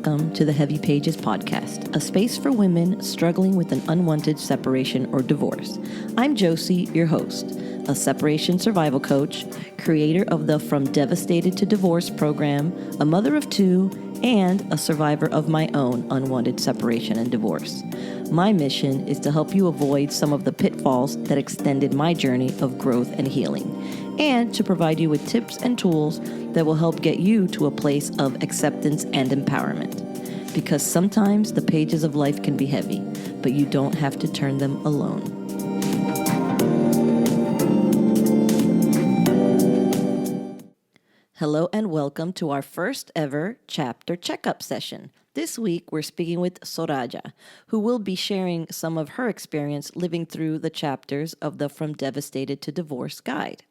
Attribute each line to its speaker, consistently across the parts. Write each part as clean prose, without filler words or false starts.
Speaker 1: Welcome to the Heavy Pages podcast, a space for women struggling with an unwanted separation or divorce. I'm Josie, your host, a separation survival coach, creator of the From Devastated to Divorce program, a mother of two, and a survivor of my own unwanted separation and divorce. My mission is to help you avoid some of the pitfalls that extended my journey of growth and healing, and to provide you with tips and tools that will help get you to a place of acceptance and empowerment. Because sometimes the pages of life can be heavy, but you don't have to turn them alone. Hello and welcome to our first ever chapter checkup session. This week, we're speaking with Soraya, who will be sharing some of her experience living through the chapters of the From Devastated to Divorce guide.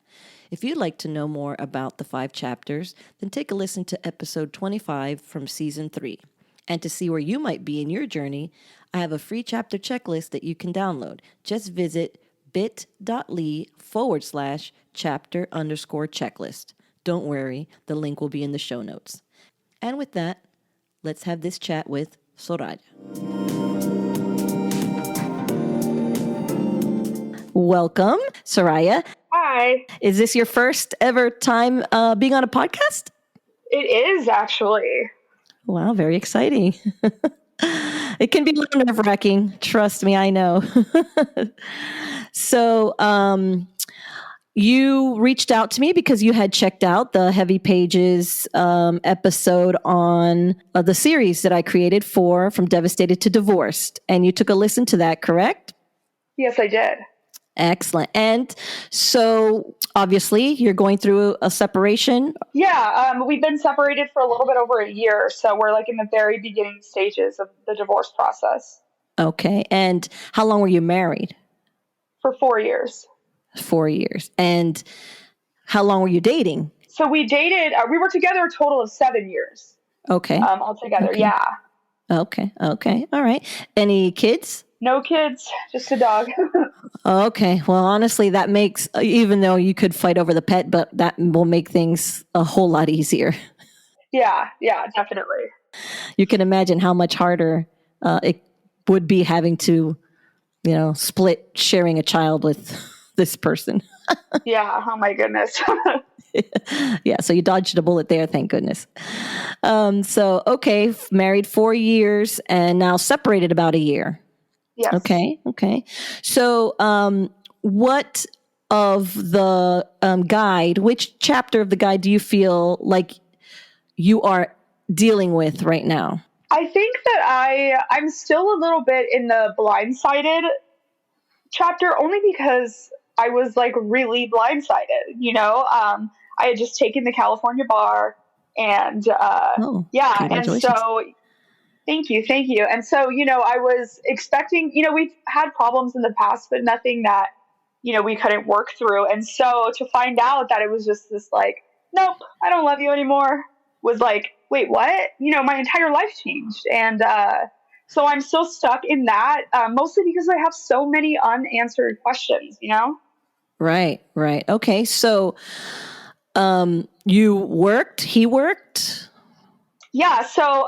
Speaker 1: If you'd like to know more about the 5 chapters, then take a listen to episode 25 from season 3. And to see where you might be in your journey, I have a free chapter checklist that you can download. Just visit bit.ly/chapter_checklist. Don't worry, the link will be in the show notes. And with that, let's have this chat with Soraya. Welcome, Soraya.
Speaker 2: Hi.
Speaker 1: Is this your first ever time being on a podcast?
Speaker 2: It is actually.
Speaker 1: Wow, very exciting. It can be a little nerve-wracking. Trust me, I know. So, you reached out to me because you had checked out the Heavy Pages episode on the series that I created for From Devastated to Divorced. And you took a listen to that, correct?
Speaker 2: Yes, I did.
Speaker 1: Excellent. And so obviously you're going through a separation.
Speaker 2: Yeah, we've been separated for a little bit over a year. So we're like in the very beginning stages of the divorce process.
Speaker 1: Okay. And how long were you married?
Speaker 2: For 4 years.
Speaker 1: 4 years. And how long were you dating?
Speaker 2: So we dated, we were together a total of 7 years.
Speaker 1: Okay.
Speaker 2: Altogether,
Speaker 1: Okay.
Speaker 2: yeah.
Speaker 1: Okay. All right. Any kids?
Speaker 2: No kids, just a dog.
Speaker 1: Okay. Well, honestly, that makes, even though you could fight over the pet, but that will make things a whole lot easier.
Speaker 2: Yeah, definitely.
Speaker 1: You can imagine how much harder it would be having to, split sharing a child with this person.
Speaker 2: Yeah, oh my goodness.
Speaker 1: Yeah, so you dodged a bullet there, thank goodness. So, okay, married 4 years and now separated about a year.
Speaker 2: Yes.
Speaker 1: Okay. So, what of the guide, which chapter of the guide do you feel like you are dealing with right now?
Speaker 2: I think that I'm still a little bit in the blindsided chapter, only because I was like really blindsided, I had just taken the California bar and and so thank you. And so, I was expecting, we've had problems in the past, but nothing that, we couldn't work through. And so to find out that it was just this like, nope, I don't love you anymore, was like, wait, what? My entire life changed. And so I'm still stuck in that, mostly because I have so many unanswered questions,
Speaker 1: Right. Okay. So, you worked, he worked?
Speaker 2: Yeah. So,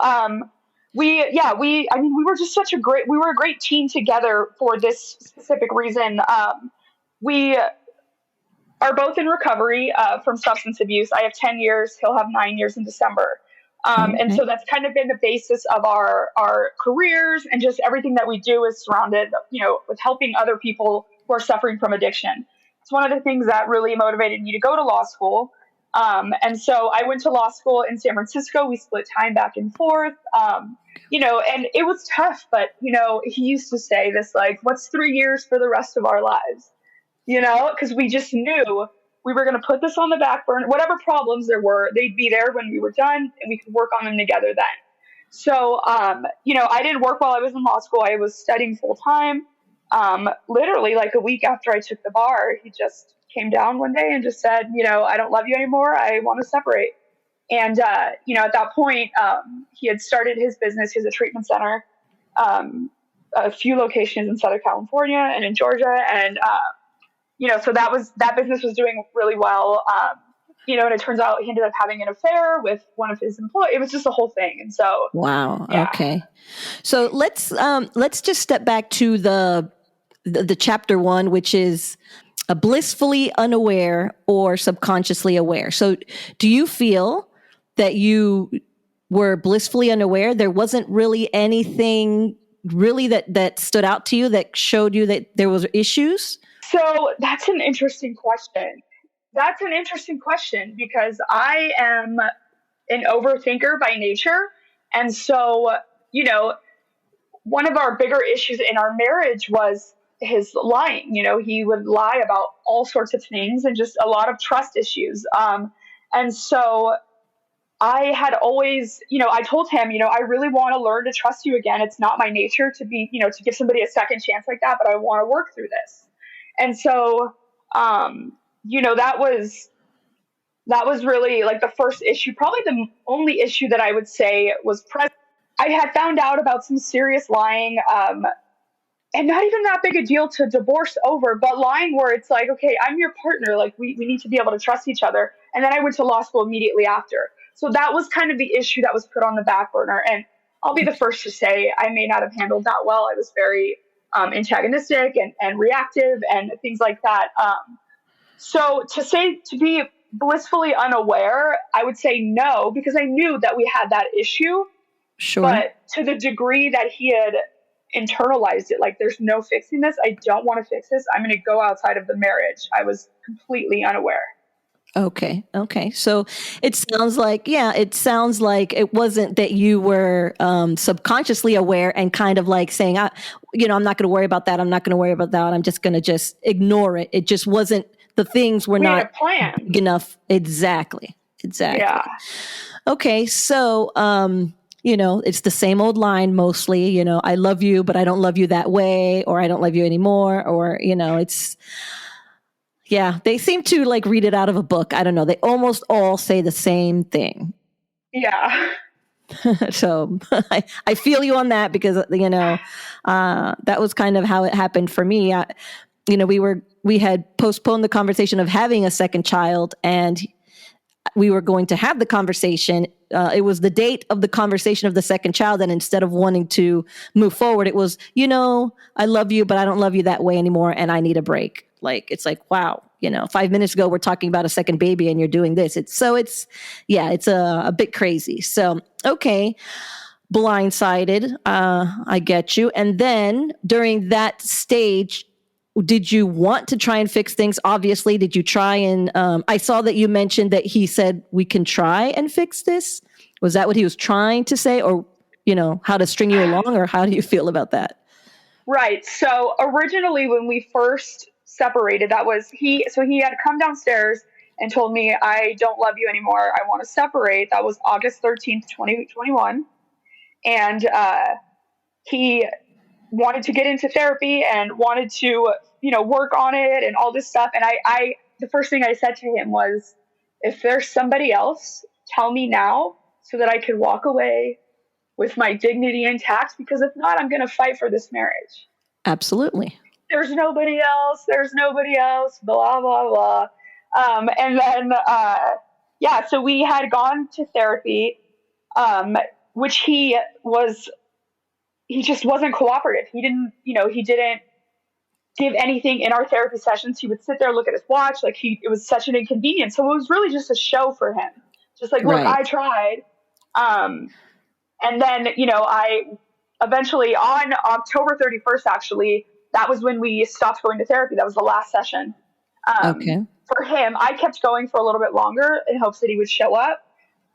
Speaker 2: we were just we were a great team together for this specific reason. We are both in recovery, from substance abuse. I have 10 years. He'll have 9 years in December. And so that's kind of been the basis of our careers, and just everything that we do is surrounded, with helping other people who are suffering from addiction. It's one of the things that really motivated me to go to law school. And so I went to law school in San Francisco. We split time back and forth, and it was tough, but, he used to say this, like, what's 3 years for the rest of our lives, because we just knew we were going to put this on the back burner. Whatever problems there were, they'd be there when we were done, and we could work on them together then. So, I didn't work while I was in law school. I was studying full time. Literally like a week after I took the bar, he just came down one day and just said, I don't love you anymore. I want to separate. And, at that point, he had started his business. He has a treatment center, a few locations in Southern California and in Georgia. And, so that business was doing really well. And it turns out he ended up having an affair with one of his employees. It was just a whole thing. And so,
Speaker 1: Wow.
Speaker 2: yeah.
Speaker 1: Okay. So let's just step back to the chapter 1, which is blissfully unaware or subconsciously aware. So do you feel that you were blissfully unaware? There wasn't really anything really that stood out to you that showed you that there was issues?
Speaker 2: So that's an interesting question. Because I am an overthinker by nature. And so, one of our bigger issues in our marriage was his lying. He would lie about all sorts of things and just a lot of trust issues. And so I had always, I told him, I really want to learn to trust you again. It's not my nature to be, to give somebody a second chance like that, but I want to work through this. And so, that was really like the first issue, probably the only issue that I would say was present. I had found out about some serious lying, and not even that big a deal to divorce over, but lying where it's like, okay, I'm your partner. Like we need to be able to trust each other. And then I went to law school immediately after. So that was kind of the issue that was put on the back burner. And I'll be the first to say I may not have handled that well. I was very antagonistic and reactive and things like that. So to be blissfully unaware, I would say no, because I knew that we had that issue.
Speaker 1: Sure.
Speaker 2: But to the degree that he had internalized it, like there's no fixing this, I don't want to fix this, I'm going to go outside of the marriage, I was completely unaware.
Speaker 1: Okay. So it sounds like it wasn't that you were subconsciously aware and kind of like saying, I'm not going to worry about that. I'm not going to worry about that. I'm just going to just ignore it. It just wasn't, the things were not big enough. Exactly.
Speaker 2: Yeah.
Speaker 1: Okay. So, it's the same old line mostly, I love you, but I don't love you that way, or I don't love you anymore, or, they seem to like read it out of a book. I don't know. They almost all say the same thing.
Speaker 2: Yeah.
Speaker 1: So I feel you on that because, that was kind of how it happened for me. We had postponed the conversation of having a second child, and we were going to have the conversation. It was the date of the conversation of the second child. And instead of wanting to move forward, it was, I love you, but I don't love you that way anymore. And I need a break. Like, it's like, wow, 5 minutes ago, we're talking about a second baby and you're doing this. It's a bit crazy. So, okay. Blindsided. I get you. And then during that stage, did you want to try and fix things? Obviously, did you try and, I saw that you mentioned that he said, we can try and fix this. Was that what he was trying to say? Or, how to string you along, or how do you feel about that?
Speaker 2: Right. So originally when we first separated, he had come downstairs and told me, I don't love you anymore. I want to separate. That was August 13th, 2021. And, he wanted to get into therapy and wanted to, work on it and all this stuff. And the first thing I said to him was, if there's somebody else, tell me now so that I can walk away with my dignity intact, because if not, I'm going to fight for this marriage.
Speaker 1: Absolutely.
Speaker 2: There's nobody else, blah, blah, blah. And then, so we had gone to therapy, which he just wasn't cooperative. He didn't give anything in our therapy sessions. He would sit there, look at his watch. Like it was such an inconvenience. So it was really just a show for him. Just like, look, I tried. And then, I eventually on October 31st, actually, that was when we stopped going to therapy. That was the last session.
Speaker 1: Okay.
Speaker 2: For him, I kept going for a little bit longer in hopes that he would show up.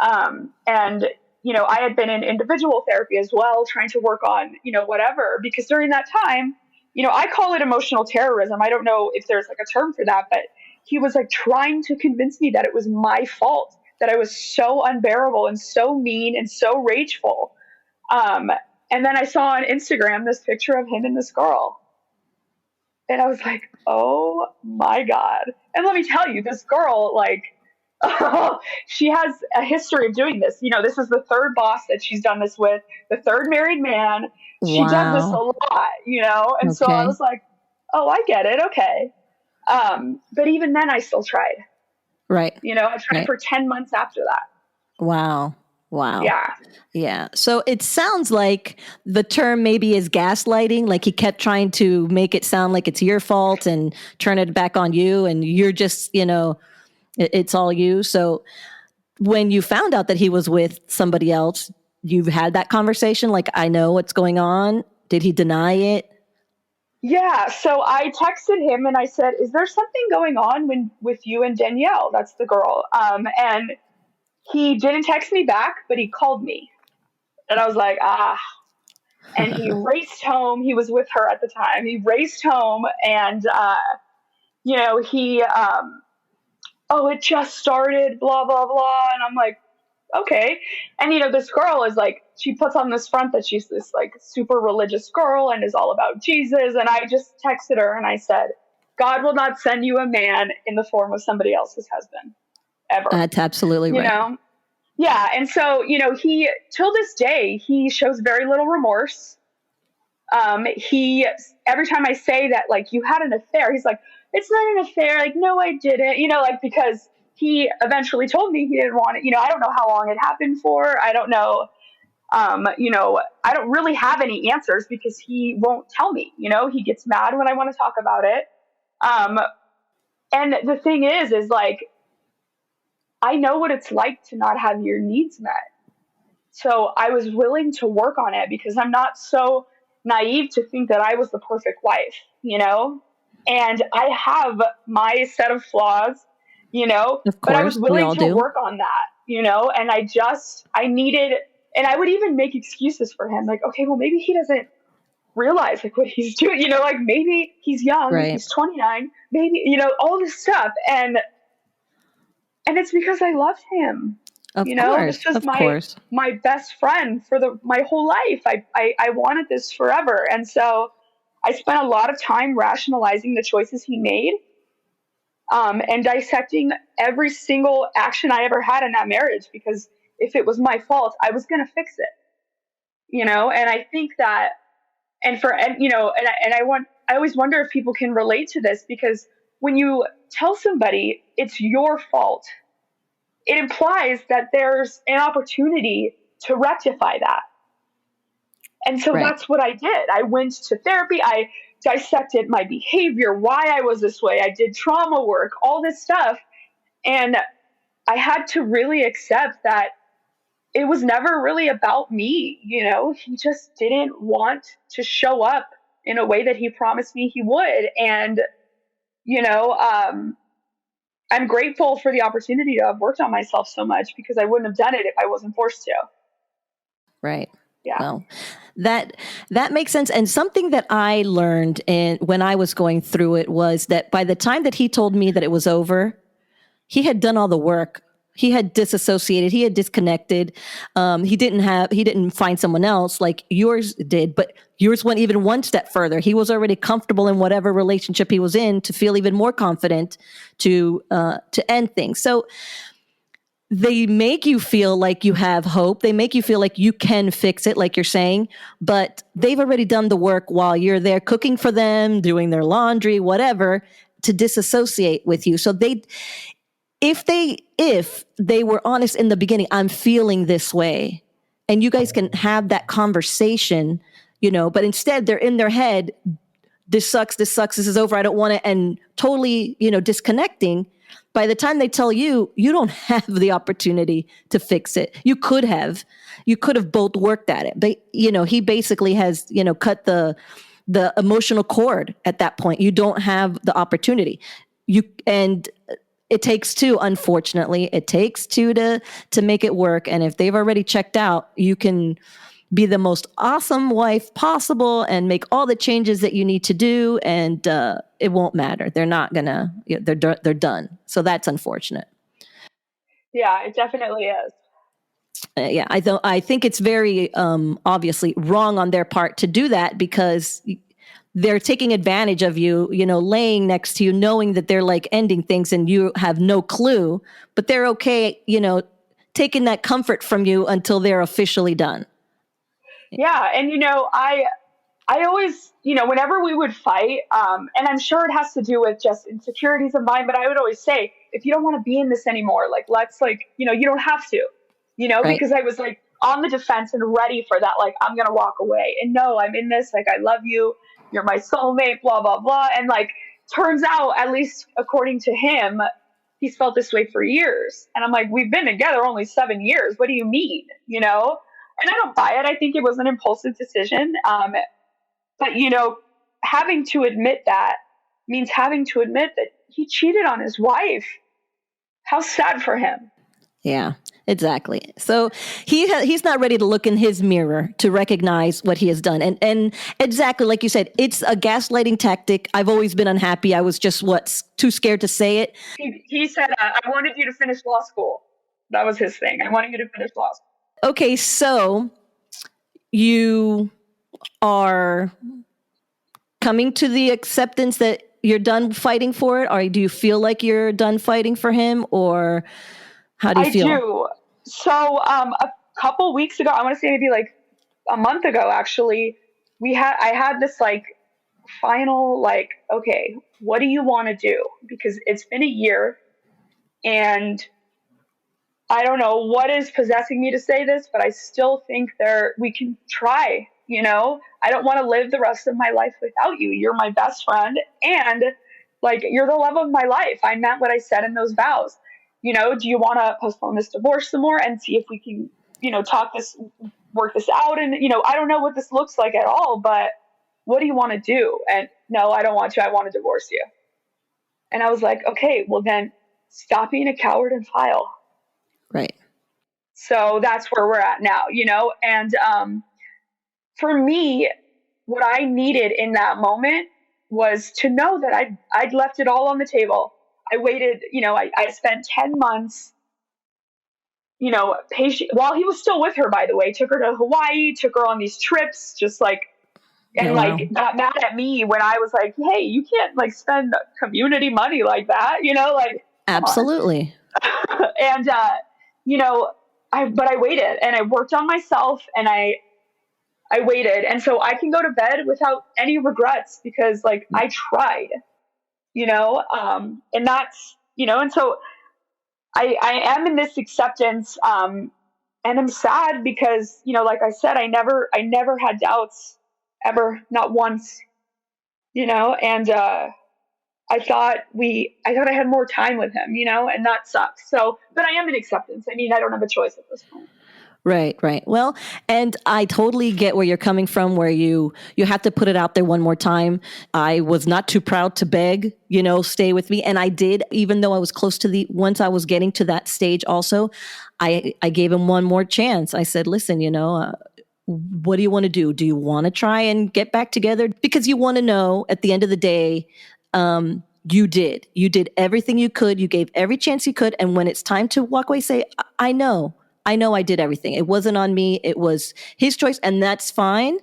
Speaker 2: And I had been in individual therapy as well, trying to work on, whatever, because during that time, I call it emotional terrorism. I don't know if there's like a term for that, but he was like trying to convince me that it was my fault, that I was so unbearable and so mean and so rageful. And then I saw on Instagram this picture of him and this girl. And I was like, oh my God. And let me tell you, this girl, like, she has a history of doing this. This is the third boss that she's done this with, the third married man. She does this a lot, and so I was like, oh, I get it. Okay. But even then I still tried.
Speaker 1: Right.
Speaker 2: I tried
Speaker 1: Right.
Speaker 2: for 10 months after that.
Speaker 1: Wow. Wow.
Speaker 2: Yeah.
Speaker 1: Yeah. So it sounds like the term maybe is gaslighting. Like he kept trying to make it sound like it's your fault and turn it back on you. And you're just, it's all you. So when you found out that he was with somebody else, you've had that conversation. Like, I know what's going on. Did he deny it?
Speaker 2: Yeah. So I texted him and I said, "Is there something going on with you and Danielle? That's the girl." And he didn't text me back, but he called me. And I was like, ah. And he raced home. He was with her at the time. He raced home and, he, oh, it just started, blah, blah, blah. And I'm like, okay. And, this girl is like, she puts on this front that she's this like super religious girl and is all about Jesus. And I just texted her and I said, God will not send you a man in the form of somebody else's husband ever,
Speaker 1: That's absolutely
Speaker 2: you
Speaker 1: right.
Speaker 2: know? Yeah. And so, he, till this day, he shows very little remorse. He, every time I say that, like, you had an affair, he's like, it's not an affair. Like, no, I didn't, like, because he eventually told me he didn't want it. I don't know how long it happened for. I don't know. I don't really have any answers because he won't tell me, he gets mad when I want to talk about it. Um, and the thing is like, I know what it's like to not have your needs met. So I was willing to work on it because I'm not so naive to think that I was the perfect wife, And I have my set of flaws,
Speaker 1: Of
Speaker 2: but I was
Speaker 1: course, we
Speaker 2: willing
Speaker 1: all
Speaker 2: to
Speaker 1: do.
Speaker 2: work on that, and I needed, and I would even make excuses for him. Like, okay, well, maybe he doesn't realize like what he's doing, like maybe he's young,
Speaker 1: Right.
Speaker 2: he's 29, maybe, all this stuff. And it's because I loved him.
Speaker 1: Of
Speaker 2: This
Speaker 1: course.
Speaker 2: was
Speaker 1: Of course.
Speaker 2: my best friend for my whole life. I wanted this forever. And so I spent a lot of time rationalizing the choices he made, and dissecting every single action I ever had in that marriage, because if it was my fault, I was going to fix it, and I think that, and for, and, I always wonder if people can relate to this, because when you tell somebody it's your fault, it implies that there's an opportunity to rectify that. And so
Speaker 1: Right.
Speaker 2: that's what I did. I went to therapy. I dissected my behavior, why I was this way. I did trauma work, all this stuff. And I had to really accept that it was never really about me. He just didn't want to show up in a way that he promised me he would. And, you know, um, I'm grateful for the opportunity to have worked on myself so much, because I wouldn't have done it if I wasn't forced to.
Speaker 1: Right.
Speaker 2: Yeah.
Speaker 1: Well, that that makes sense. And something that I learned when I was going through it was that by the time that he told me that it was over, he had done all the work. He had disassociated. He had disconnected. He didn't find someone else like yours did, but yours went even one step further. He was already comfortable in whatever relationship he was in to feel even more confident to end things. So they make you feel like you have hope. They make you feel like you can fix it, like you're saying, but they've already done the work while you're there cooking for them, doing their laundry, whatever, to disassociate with you. So if they were honest in the beginning, I'm feeling this way, and you guys can have that conversation, but instead they're in their head, this sucks, this is over, I don't want it, and totally, disconnecting. By the time they tell you, you don't have the opportunity to fix it. You could have both worked at it, but he basically has, cut the emotional cord at that point. You don't have the opportunity. And it takes two, unfortunately. It takes two to make it work. And if they've already checked out, you can be the most awesome wife possible and make all the changes that you need to do, and it won't matter. They're not gonna. They're done. So that's unfortunate.
Speaker 2: Yeah, it definitely is.
Speaker 1: Yeah, I think it's very obviously wrong on their part to do that, because they're taking advantage of you, laying next to you, knowing that they're like ending things and you have no clue, but they're okay, taking that comfort from you until they're officially done.
Speaker 2: Yeah. And, I always, whenever we would fight, and I'm sure it has to do with just insecurities of mine, but I would always say, if you don't want to be in this anymore, like, let's like, you don't have to,
Speaker 1: Right.
Speaker 2: because I was like on the defense and ready for that. Like, I'm going to walk away and no, I'm in this. Like, I love you. You're my soulmate, blah, blah, blah. And like, turns out, at least according to him, he's felt this way for years. And I'm like, we've been together only 7 years. What do you mean? And I don't buy it. I think it was an impulsive decision. But, having to admit that means having to admit that he cheated on his wife. How sad for him.
Speaker 1: Yeah, exactly. So he's not ready to look in his mirror to recognize what he has done. And exactly like you said, it's a gaslighting tactic. I've always been unhappy. I was just too scared to say it.
Speaker 2: He said, I wanted you to finish law school. That was his thing. I wanted you to finish law school.
Speaker 1: Okay, so you are coming to the acceptance that you're done fighting for it, or do you feel like you're done fighting for him, or how do you feel?
Speaker 2: I do. So a couple weeks ago, I want to say maybe like a month ago, actually, I had this like final like, okay, what do you want to do? Because it's been a year and I don't know what is possessing me to say this, but I still think we can try, I don't want to live the rest of my life without you. You're my best friend and like you're the love of my life. I meant what I said in those vows. Do you want to postpone this divorce some more and see if we can, work this out? And, I don't know what this looks like at all, but what do you want to do? And no, I don't want to. I want to divorce you. And I was like, okay, well then stop being a coward and file.
Speaker 1: Right.
Speaker 2: So that's where we're at now, and for me, what I needed in that moment was to know that I'd left it all on the table. I waited, I spent 10 months, patient while he was still with her, by the way, took her to Hawaii, took her on these trips, just like, and like got mad at me when I was like, hey, you can't like spend community money like that, like.
Speaker 1: Absolutely.
Speaker 2: And, but I waited and I worked on myself and I waited. And so I can go to bed without any regrets because like I tried, and that's, and so I am in this acceptance, and I'm sad because, like I said, I never had doubts ever, not once, and, I thought I had more time with him, and that sucks. So, but I am in acceptance. I mean, I don't have a choice at this point.
Speaker 1: Right. Well, and I totally get where you're coming from, where you have to put it out there one more time. I was not too proud to beg, stay with me. And I did, even though I was close to once I was getting to that stage also, I gave him one more chance. I said, listen, what do you want to do? Do you want to try and get back together? Because you want to know at the end of the day, you did everything you could. You gave every chance you could. And when it's time to walk away, say, I know I did everything. It wasn't on me. It was his choice. And that's fine.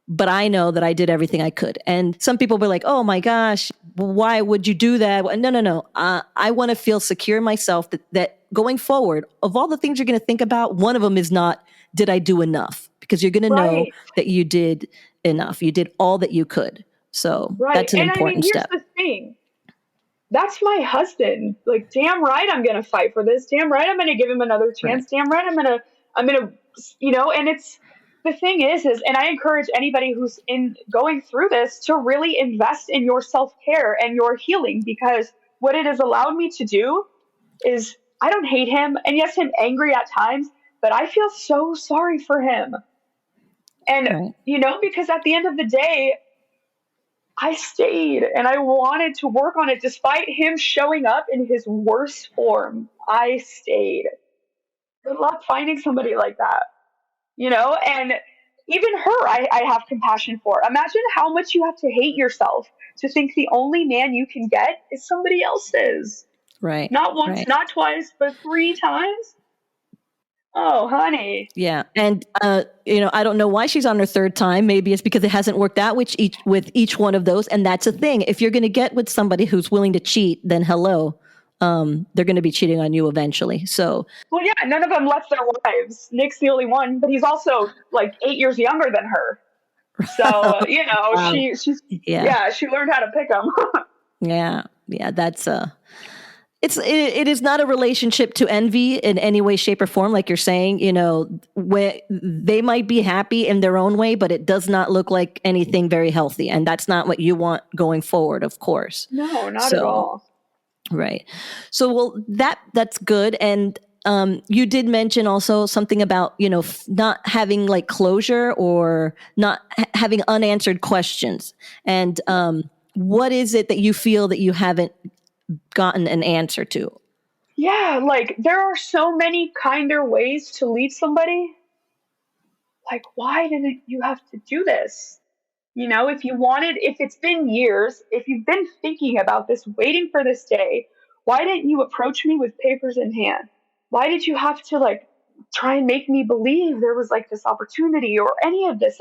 Speaker 1: But I know that I did everything I could. And some people were like, oh my gosh, why would you do that? No. I want to feel secure in myself that going forward, of all the things you're going to think about, one of them is not, did I do enough? Because you're going to know that you did enough. You did all that you could. So that's an important step.
Speaker 2: Here's the thing. That's my husband. Like, damn right, I'm going to fight for this. Damn right, I'm going to give him another chance. Right. Damn right, I'm going to, and it's, the thing is, and I encourage anybody who's going through this to really invest in your self-care and your healing, because what it has allowed me to do is, I don't hate him. And yes, I'm angry at times, but I feel so sorry for him. And, because at the end of the day, I stayed and I wanted to work on it despite him showing up in his worst form. I stayed. Good luck finding somebody like that, and even her, I have compassion for. Imagine how much you have to hate yourself to think the only man you can get is somebody else's.
Speaker 1: Right.
Speaker 2: Not once, not twice, but 3 times. Oh, honey.
Speaker 1: Yeah. And, I don't know why she's on her 3rd time. Maybe it's because it hasn't worked out with each one of those. And that's a thing. If you're going to get with somebody who's willing to cheat, then hello, they're going to be cheating on you eventually. So,
Speaker 2: well, yeah, none of them left their wives. Nick's the only one, but he's also like 8 years younger than her. So,
Speaker 1: Wow. Yeah.
Speaker 2: she learned how to pick them.
Speaker 1: Yeah. Yeah. It is not a relationship to envy in any way, shape, or form. Like you're saying, where they might be happy in their own way, but it does not look like anything very healthy. And that's not what you want going forward, of course.
Speaker 2: No, not at
Speaker 1: So,
Speaker 2: all.
Speaker 1: right. So, well, that's good. And you did mention also something about, not having like closure or not having unanswered questions. And what is it that you feel that you haven't gotten an answer to?
Speaker 2: Yeah, like there are so many kinder ways to leave somebody. Like, why did you have to do this? If it's been years, if you've been thinking about this, waiting for this day, why didn't you approach me with papers in hand? Why did you have to like try and make me believe there was like this opportunity or any of this?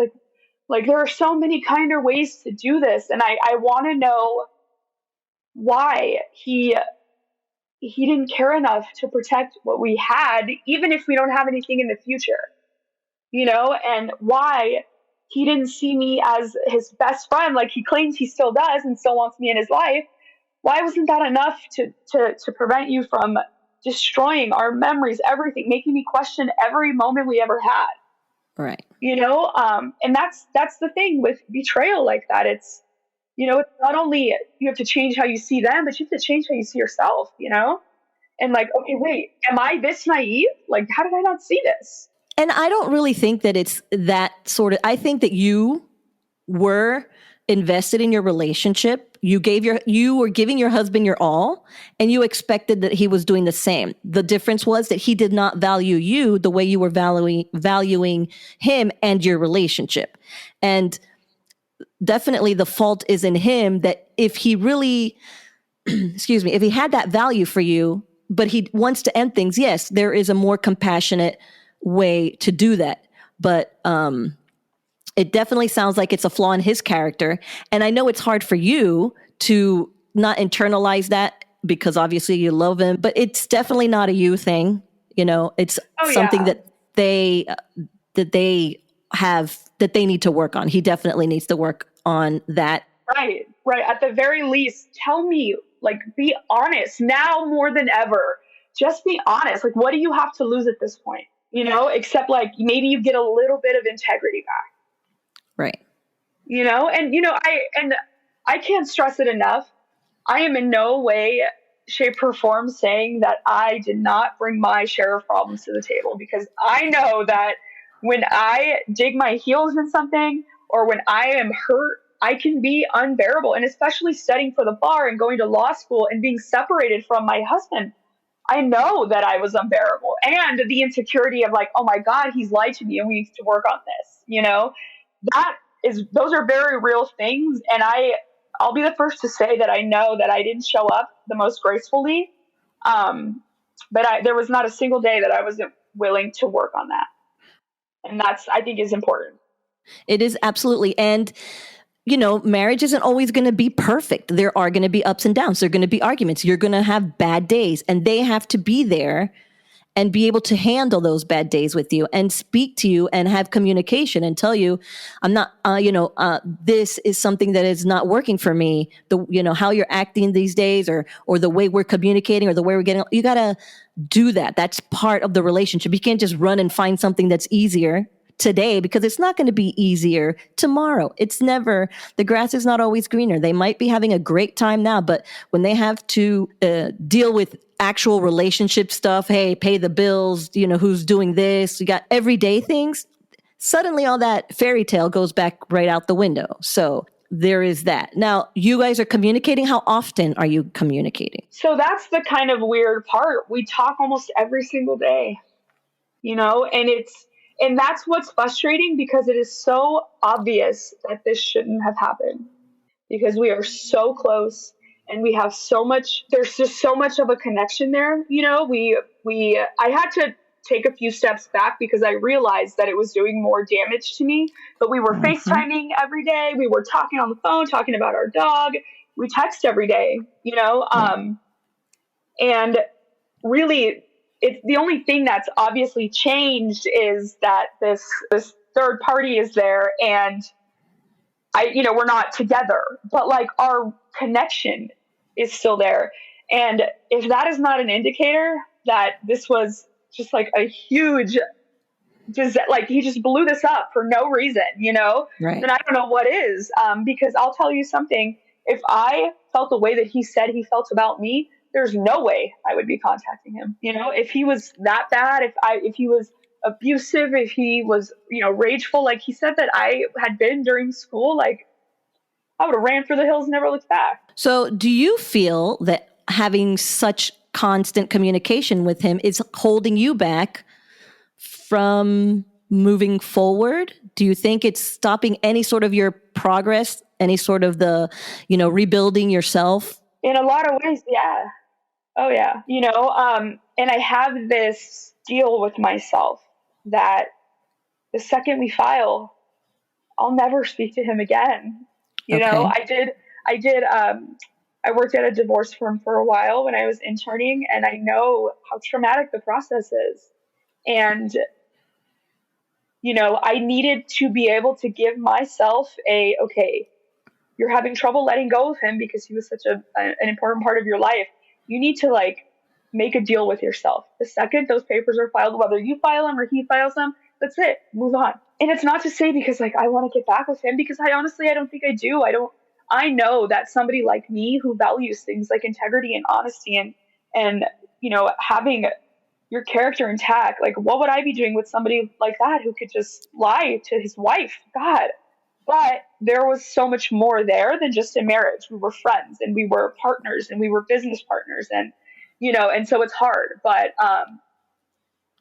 Speaker 2: Like there are so many kinder ways to do this. And I want to know why he didn't care enough to protect what we had, even if we don't have anything in the future, and why he didn't see me as his best friend like he claims he still does and still wants me in his life. Why wasn't that enough to prevent you from destroying our memories, everything, making me question every moment we ever had?
Speaker 1: Right.
Speaker 2: And that's the thing with betrayal like that. It's not only you have to change how you see them, but you have to change how you see yourself, and like, okay, wait, am I this naive? Like, how did I not see this?
Speaker 1: And I don't really think that it's that sort of, I think that you were invested in your relationship. You were giving your husband your all, and you expected that he was doing the same. The difference was that he did not value you the way you were valuing him and your relationship. And definitely the fault is in him, that if he really, excuse me, if he had that value for you, but he wants to end things, yes, there is a more compassionate way to do that. But it definitely sounds like it's a flaw in his character. And I know it's hard for you to not internalize that because obviously you love him, but it's definitely not a you thing. It's
Speaker 2: Oh
Speaker 1: something
Speaker 2: yeah.
Speaker 1: that they need to work on. He definitely needs to work on that.
Speaker 2: Right. At the very least, tell me, like, be honest now more than ever. Just be honest. Like, what do you have to lose at this point? Except like maybe you get a little bit of integrity back.
Speaker 1: Right.
Speaker 2: I can't stress it enough. I am in no way, shape, or form saying that I did not bring my share of problems to the table, because I know that when I dig my heels in something or when I am hurt, I can be unbearable. And especially studying for the bar and going to law school and being separated from my husband, I know that I was unbearable. And the insecurity of like, oh my God, he's lied to me and we need to work on this, those are very real things. And I'll be the first to say that I know that I didn't show up the most gracefully. But there was not a single day that I wasn't willing to work on that. And that's, I think, is important.
Speaker 1: It is absolutely. And marriage isn't always going to be perfect. There are going to be ups and downs. There are going to be arguments. You're going to have bad days, and they have to be there and be able to handle those bad days with you and speak to you and have communication and tell you, I'm not, this is something that is not working for me. How you're acting these days, or the way we're communicating, or the way we're getting, you got to do that. That's part of the relationship. You can't just run and find something that's easier today, because it's not going to be easier tomorrow. The grass is not always greener. They might be having a great time now, but when they have to deal with actual relationship stuff, hey, pay the bills, who's doing this, you got everyday things, suddenly all that fairy tale goes back right out the window. So there is that. Now, you guys are communicating. How often are you communicating?
Speaker 2: So that's the kind of weird part. We talk almost every single day, and that's what's frustrating, because it is so obvious that this shouldn't have happened, because we are so close and we have there's just so much of a connection there. I had to take a few steps back because I realized that it was doing more damage to me. But we were
Speaker 1: Mm-hmm.
Speaker 2: FaceTiming every day. We were talking on the phone, talking about our dog. We text every day, and really, it's the only thing that's obviously changed is that this third party is there, and we're not together, but like our connection is still there. And if that is not an indicator that this was just like a huge, just like he just blew this up for no reason,
Speaker 1: Right.
Speaker 2: then I don't know what is. Because I'll tell you something, if I felt the way that he said he felt about me, there's no way I would be contacting him. If he was that bad, if he was abusive, if he was, rageful, like he said that I had been during school, like I would have ran for the hills and never looked back.
Speaker 1: So do you feel that having such constant communication with him is holding you back from moving forward? Do you think it's stopping any sort of your progress, any sort of the, rebuilding yourself?
Speaker 2: In a lot of ways, yeah. Oh yeah. And I have this deal with myself that the second we file, I'll never speak to him again.
Speaker 1: Okay.
Speaker 2: I worked at a divorce firm for a while when I was interning, and I know how traumatic the process is. And, I needed to be able to give myself okay, you're having trouble letting go of him because he was such an important part of your life. You need to like make a deal with yourself. The second those papers are filed, whether you file them or he files them, that's it. Move on. And it's not to say because like I want to get back with him, because I don't think I do. I know that somebody like me who values things like integrity and honesty and having your character intact, like what would I be doing with somebody like that who could just lie to his wife? God. But there was so much more there than just a marriage. We were friends and we were partners and we were business partners, and so it's hard. But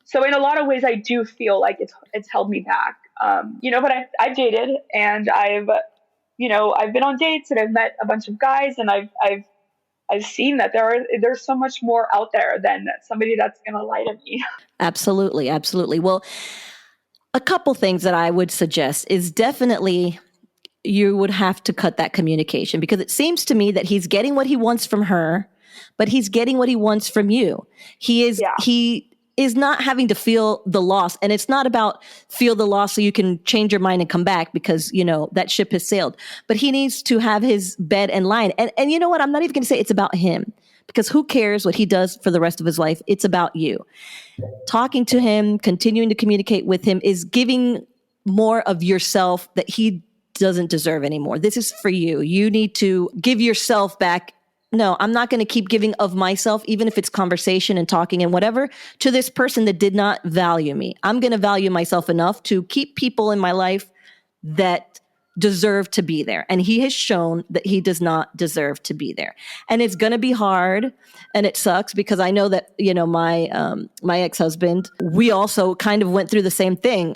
Speaker 2: so in a lot of ways, I do feel like it's held me back. But I've dated and I've been on dates and I've met a bunch of guys, and I've seen that there's so much more out there than somebody that's going to lie to me.
Speaker 1: Absolutely. Absolutely. Well, a couple things that I would suggest is definitely you would have to cut that communication, because it seems to me that he's getting what he wants from her, but he's getting what he wants from you. He is not having to feel the loss. And it's not about feel the loss so you can change your mind and come back because, that ship has sailed. But he needs to have his bed and line. And you know what? I'm not even going to say it's about him, because who cares what he does for the rest of his life? It's about you. Talking to him, continuing to communicate with him is giving more of yourself that he doesn't deserve anymore. This is for you. You need to give yourself back. No, I'm not going to keep giving of myself, even if it's conversation and talking and whatever, to this person that did not value me. I'm going to value myself enough to keep people in my life that deserve to be there. And he has shown that he does not deserve to be there. And it's going to be hard and it sucks, because I know that, my ex-husband, we also kind of went through the same thing.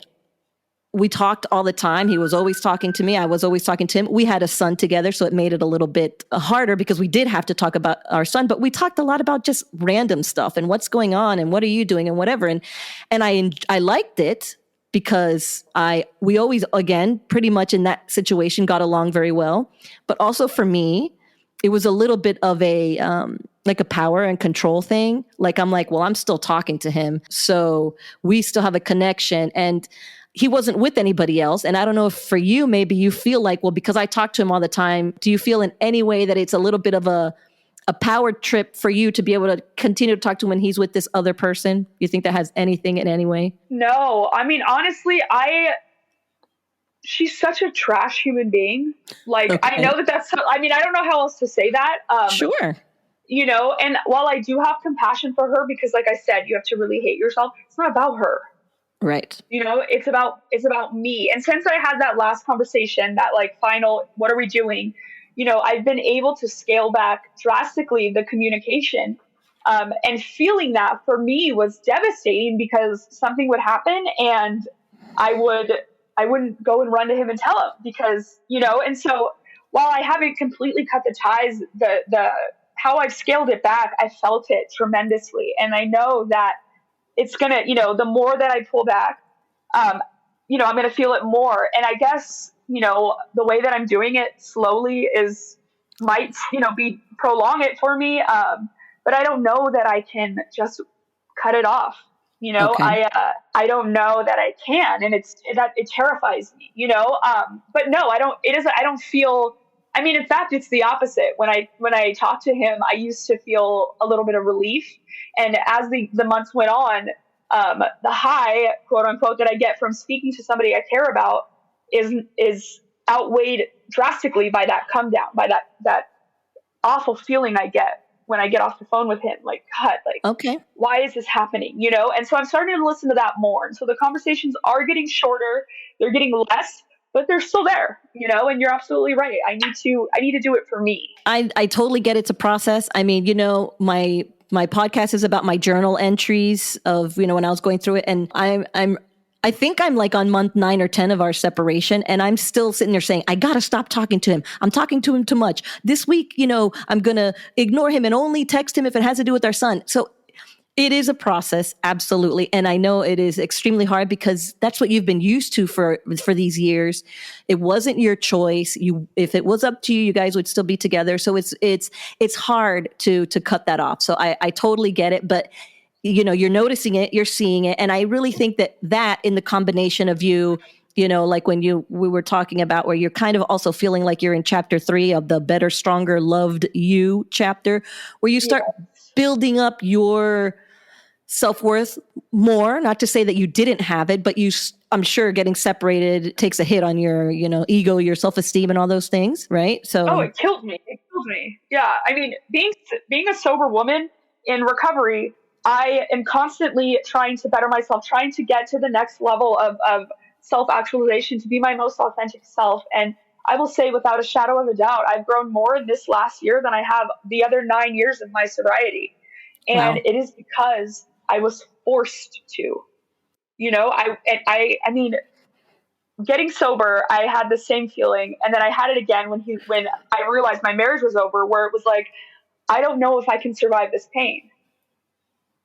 Speaker 1: We talked all the time. He was always talking to me. I was always talking to him. We had a son together, so it made it a little bit harder because we did have to talk about our son, but we talked a lot about just random stuff and what's going on and what are you doing and whatever. And I liked it because we always, again, pretty much in that situation got along very well. But also for me, it was a little bit of like a power and control thing. Like, I'm like, well, I'm still talking to him, so we still have a connection. And he wasn't with anybody else. And I don't know if for you, maybe you feel like, well, because I talk to him all the time, do you feel in any way that it's a little bit of a power trip for you to be able to continue to talk to him when he's with this other person? You think that has anything in any way?
Speaker 2: No, I mean, honestly, she's such a trash human being. Like, okay. I know I don't know how else to say that.
Speaker 1: Sure.
Speaker 2: And while I do have compassion for her, because like I said, you have to really hate yourself, it's not about her.
Speaker 1: Right.
Speaker 2: It's about me. And since I had that last conversation, that like final, what are we doing? I've been able to scale back drastically the communication. And feeling that for me was devastating, because something would happen and I wouldn't go and run to him and tell him, because, and so while I haven't completely cut the ties, the how I've scaled it back, I felt it tremendously. And I know that it's going to, the more that I pull back, I'm going to feel it more. And I guess, the way that I'm doing it slowly might prolong it for me. But I don't know that I can just cut it off.
Speaker 1: Okay.
Speaker 2: I don't know that I can, and it terrifies me, but no, I don't, I don't feel, I mean, in fact, it's the opposite. When I talk to him, I used to feel a little bit of relief. And as the months went on, the high, quote unquote, that I get from speaking to somebody I care about is outweighed drastically by that come down, by that awful feeling I get when I get off the phone with him. Like, God, like,
Speaker 1: Okay.
Speaker 2: why is this happening? And so I'm starting to listen to that more. And so the conversations are getting shorter, they're getting less, but they're still there, and you're absolutely right. I need to do it for me.
Speaker 1: I totally get it's a process. I mean, my podcast is about my journal entries of, when I was going through it, and I think I'm like on month 9 or 10 of our separation, and I'm still sitting there saying, I got to stop talking to him. I'm talking to him too much. This week, I'm going to ignore him and only text him if it has to do with our son. So it is a process, absolutely. And I know it is extremely hard because that's what you've been used to for these years. It wasn't your choice. If it was up to you, you guys would still be together. So it's hard to cut that off. So I totally get it. But you're noticing it, you're seeing it. And I really think that in the combination of you, like when we were talking about where you're kind of also feeling like you're in chapter 3 of the Better, Stronger, Loved You chapter, where you start
Speaker 2: Yes.
Speaker 1: building up your self-worth more. Not to say that you didn't have it, but I'm sure getting separated takes a hit on your, ego, your self-esteem and all those things, right?
Speaker 2: Oh,
Speaker 1: So
Speaker 2: it killed me. It killed me. Yeah. I mean, being a sober woman in recovery, I am constantly trying to better myself, trying to get to the next level of self actualization, to be my most authentic self. And I will say, without a shadow of a doubt, I've grown more in this last year than I have the other 9 years of my sobriety. And
Speaker 1: wow.
Speaker 2: it is because I was forced to. I mean, getting sober, I had the same feeling, and then I had it again when I realized my marriage was over, where it was like, I don't know if I can survive this pain,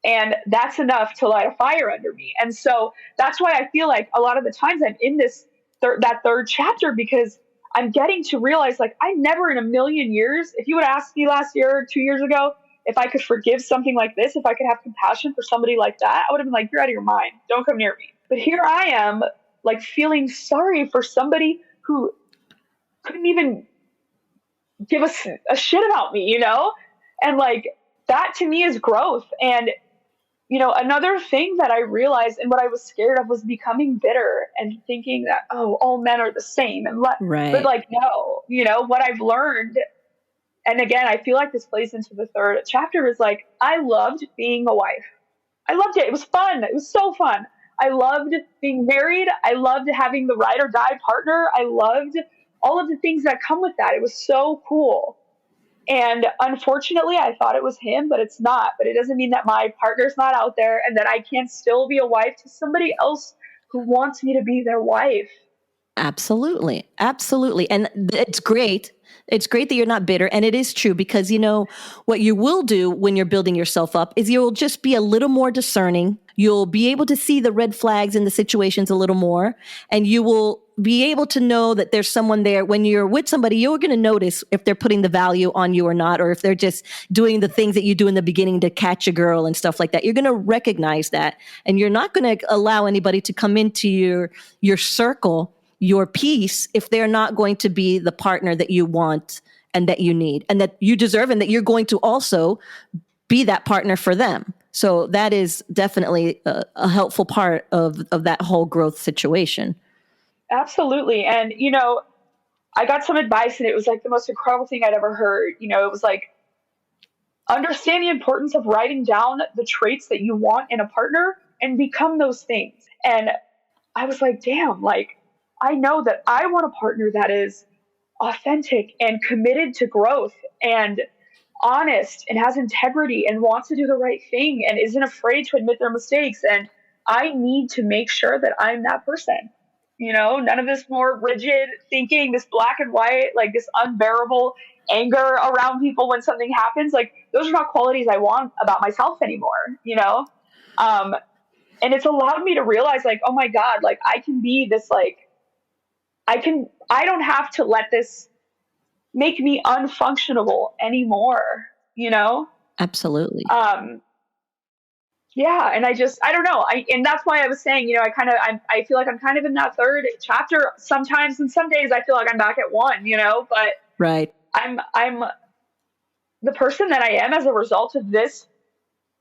Speaker 2: and that's enough to light a fire under me. And so that's why I feel like a lot of the times I'm in that third chapter, because I'm getting to realize, like, I never in a million years, if you would ask me last year or 2 years ago if I could forgive something like this, if I could have compassion for somebody like that, I would have been like, you're out of your mind, don't come near me. But here I am, like, feeling sorry for somebody who couldn't even give us a shit about me, and like, that to me is growth. And another thing that I realized, and what I was scared of, was becoming bitter and thinking that, oh, all men are the same, but
Speaker 1: Right.
Speaker 2: like, no, what I've learned, and again, I feel like this plays into the third chapter, is like, I loved being a wife. I loved it. It was fun. It was so fun. I loved being married. I loved having the ride or die partner. I loved all of the things that come with that. It was so cool. And unfortunately, I thought it was him, but it's not. But it doesn't mean that my partner's not out there and that I can't still be a wife to somebody else who wants me to be their wife.
Speaker 1: Absolutely. Absolutely. And it's great. It's great that you're not bitter. And it is true because, what you will do when you're building yourself up is you'll just be a little more discerning. You'll be able to see the red flags in the situations a little more. And you will be able to know that there's someone there. When you're with somebody, you're going to notice if they're putting the value on you or not, or if they're just doing the things that you do in the beginning to catch a girl and stuff like that. You're going to recognize that. And you're not going to allow anybody to come into your circle, your peace, if they're not going to be the partner that you want and that you need and that you deserve, and that you're going to also be that partner for them. So that is definitely a helpful part of that whole growth situation.
Speaker 2: Absolutely. And, I got some advice, and it was like the most incredible thing I'd ever heard. It was like, understand the importance of writing down the traits that you want in a partner and become those things. And I was like, damn, like, I know that I want a partner that is authentic and committed to growth and honest and has integrity and wants to do the right thing and isn't afraid to admit their mistakes. And I need to make sure that I'm that person. None of this more rigid thinking, this black and white, like this unbearable anger around people when something happens. Like, those are not qualities I want about myself anymore. Um, and it's allowed me to realize, like, oh my God, like, I can be this, like, I don't have to let this make me unfunctionable anymore, you know?
Speaker 1: Absolutely.
Speaker 2: Um, Yeah, and I don't know. And that's why I was saying, I feel like I'm kind of in that third chapter sometimes, and some days I feel like I'm back at one, but
Speaker 1: Right.
Speaker 2: I'm the person that I am as a result of this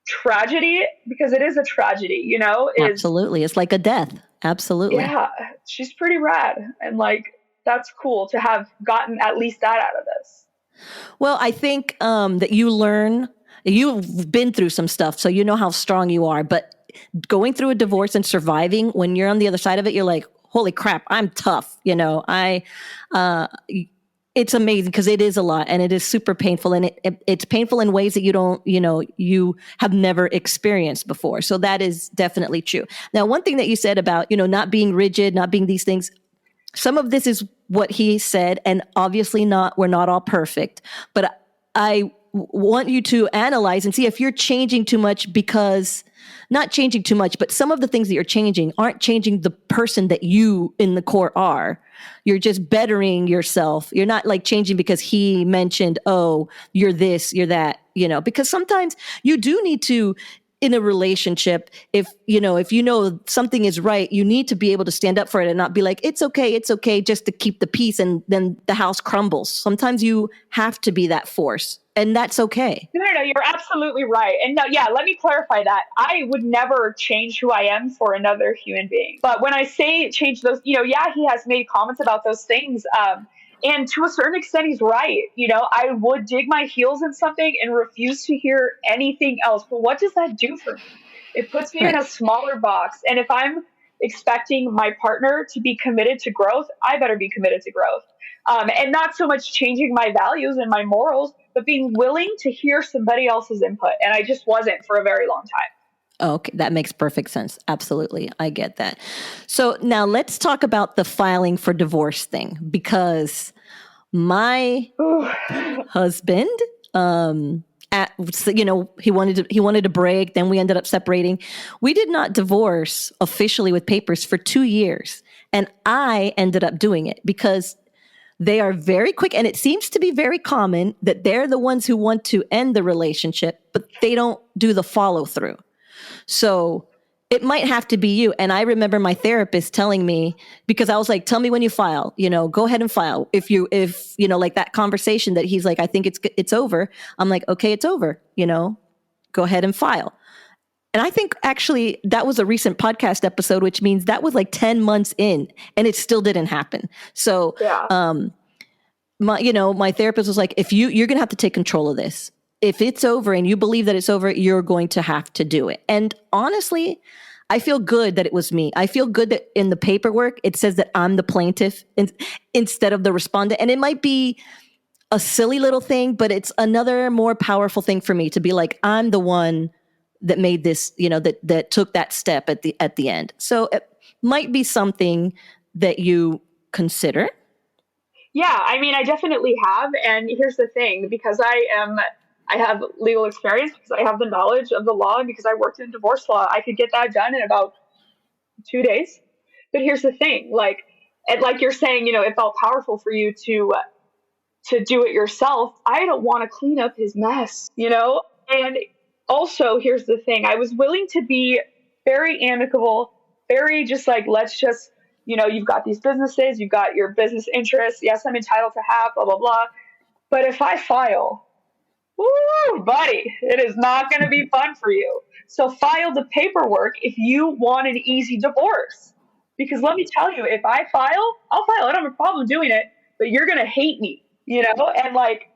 Speaker 2: tragedy, because it is a tragedy, is,
Speaker 1: Absolutely. It's like a death. Absolutely.
Speaker 2: yeah, she's pretty rad, and like that's cool to have gotten at least that out of this.
Speaker 1: Well, I think that you've been through some stuff, so you know how strong you are. But going through a divorce and surviving, when you're on the other side of it, you're like, holy crap, I'm tough. Uh, it's amazing because it is a lot and it is super painful, and it's painful in ways that you have never experienced before. So that is definitely true. Now, one thing that you said about, not being rigid, not being these things, some of this is what he said, and obviously we're not all perfect, but I want you to analyze and see if you're changing too much, because not changing too much, but some of the things that you're changing aren't changing the person that you in the core are. You're just bettering yourself. You're not like changing because he mentioned, oh, you're this, you're that, because sometimes you do need to, in a relationship, if something is right, you need to be able to stand up for it and not be like, it's okay, just to keep the peace, and then the house crumbles. Sometimes you have to be that force, and that's okay.
Speaker 2: No, you're absolutely right. And no, yeah, let me clarify that. I would never change who I am for another human being. But when I say change those, yeah, he has made comments about those things. And to a certain extent, he's right. I would dig my heels in something and refuse to hear anything else. But what does that do for me? It puts me in
Speaker 1: Right.
Speaker 2: a smaller box. And if I'm expecting my partner to be committed to growth, I better be committed to growth. And not so much changing my values and my morals, but being willing to hear somebody else's input. And I just wasn't for a very long time.
Speaker 1: Okay, that makes perfect sense. Absolutely. I get that. So now let's talk about the filing for divorce thing, because my husband, he wanted to break. Then we ended up separating. We did not divorce officially with papers for 2 years. And I ended up doing it because they are very quick. And it seems to be very common that they're the ones who want to end the relationship, but they don't do the follow through. So it might have to be you. And I remember my therapist telling me, because I was like, tell me when you file, go ahead and file. If like that conversation that he's like, I think it's over. I'm like, okay, it's over, go ahead and file. And I think actually that was a recent podcast episode, which means that was like 10 months in and it still didn't happen. So,
Speaker 2: Yeah.
Speaker 1: my therapist was like, you're going to have to take control of this. If it's over and you believe that it's over, you're going to have to do it. And honestly, I feel good that it was me. I feel good that in the paperwork, it says that I'm the plaintiff instead of the respondent. And it might be a silly little thing, but it's another more powerful thing for me to be like, I'm the one that made this, that took that step at the end. So it might be something that you consider.
Speaker 2: Yeah, I mean, I definitely have. And here's the thing, because I have legal experience, because I have the knowledge of the law, and because I worked in divorce law, I could get that done in about 2 days. But here's the thing, and like you're saying, it felt powerful for you to do it yourself. I don't want to clean up his mess. And also, here's the thing, I was willing to be very amicable, very just like, let's just, you've got these businesses, you've got your business interests. Yes, I'm entitled to have blah, blah, blah. But if I file, woo, buddy, it is not going to be fun for you. So file the paperwork if you want an easy divorce. Because let me tell you, if I file, I'll file. I don't have a problem doing it, but you're going to hate me. And like,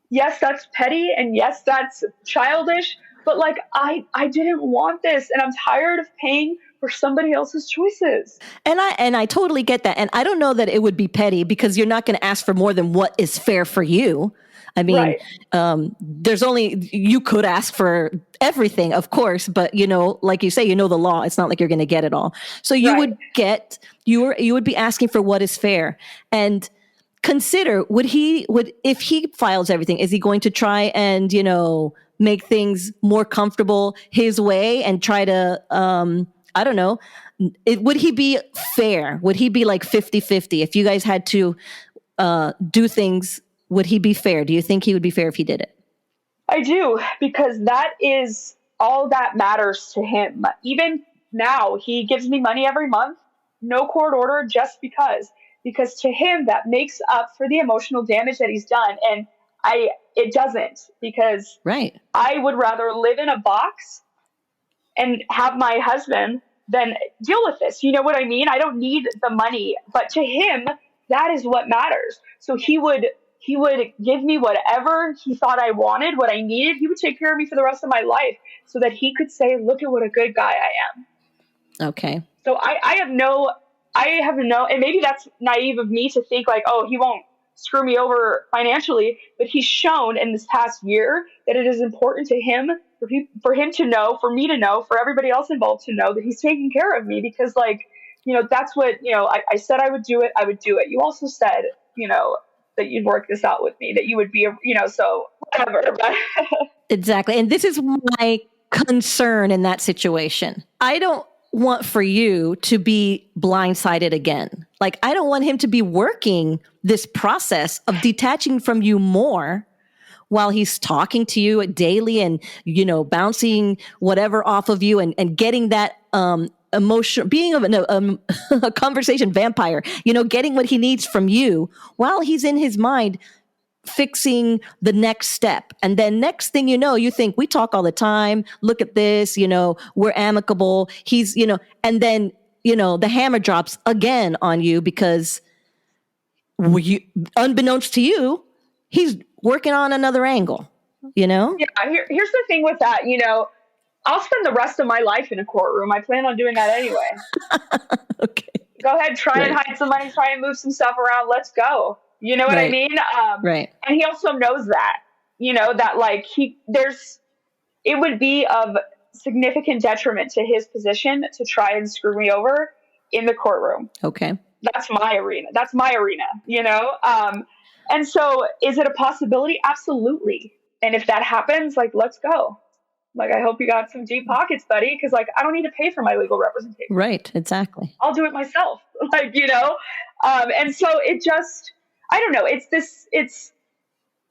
Speaker 2: yes, that's petty, and yes, that's childish, but like, I didn't want this, and I'm tired of paying for somebody else's choices.
Speaker 1: And I totally get that. And I don't know that it would be petty, because you're not going to ask for more than what is fair for you. I mean,
Speaker 2: Right.
Speaker 1: you could ask for everything, of course, but like you say, the law, it's not like you're going to get it all. So you
Speaker 2: Right.
Speaker 1: you would be asking for what is fair. And consider, if he files everything, is he going to try and, make things more comfortable his way and try to, I don't know, would he be fair? Would he be like 50-50? If you guys had to do things, would he be fair? Do you think he would be fair if he did it?
Speaker 2: I do, because that is all that matters to him. Even now, he gives me money every month, no court order, just because to him that makes up for the emotional damage that he's done, and it doesn't, because
Speaker 1: Right.
Speaker 2: I would rather live in a box and have my husband than deal with this. You know what I mean? I don't need the money, but to him, that is what matters. So he would give me whatever he thought I wanted, what I needed. He would take care of me for the rest of my life so that he could say, look at what a good guy I am.
Speaker 1: Okay.
Speaker 2: So I have no, and maybe that's naive of me to think like, oh, he won't screw me over financially, but he's shown in this past year that it is important to him, for him to know, for me to know, for everybody else involved to know that he's taking care of me, because like, that's what, I said I would do it. I would do it. You also said, that you'd work this out with me, that you would be, so whatever.
Speaker 1: Exactly. And this is my concern in that situation. I don't want for you to be blindsided again. Like, I don't want him to be working this process of detaching from you more while he's talking to you daily and, bouncing whatever off of you and getting that, emotion, being a conversation vampire, getting what he needs from you while he's in his mind fixing the next step. And then next thing you know, you think, we talk all the time. Look at this, we're amicable. He's, and then, the hammer drops again on you because unbeknownst to you, he's working on another angle,
Speaker 2: Yeah. Here's the thing with that, I'll spend the rest of my life in a courtroom. I plan on doing that anyway.
Speaker 1: Okay.
Speaker 2: Go ahead, try and hide some money, try and move some stuff around. Let's go. You know what I mean?
Speaker 1: Right.
Speaker 2: And he also knows that, that like it would be of significant detriment to his position to try and screw me over in the courtroom.
Speaker 1: Okay.
Speaker 2: That's my arena. And so is it a possibility? Absolutely. And if that happens, like, let's go. Like, I hope you got some deep pockets, buddy, because like I don't need to pay for my legal representation.
Speaker 1: Right. Exactly.
Speaker 2: I'll do it myself. And so it just, I don't know.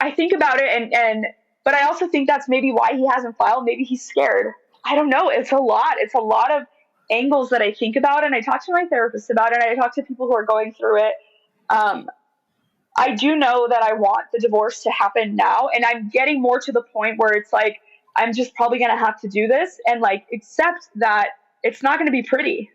Speaker 2: I think about it but I also think that's maybe why he hasn't filed. Maybe he's scared. I don't know. It's a lot of angles that I think about, and I talk to my therapist about it, and I talk to people who are going through it. I do know that I want the divorce to happen now, and I'm getting more to the point where it's like, I'm just probably going to have to do this and like accept that it's not going to be pretty,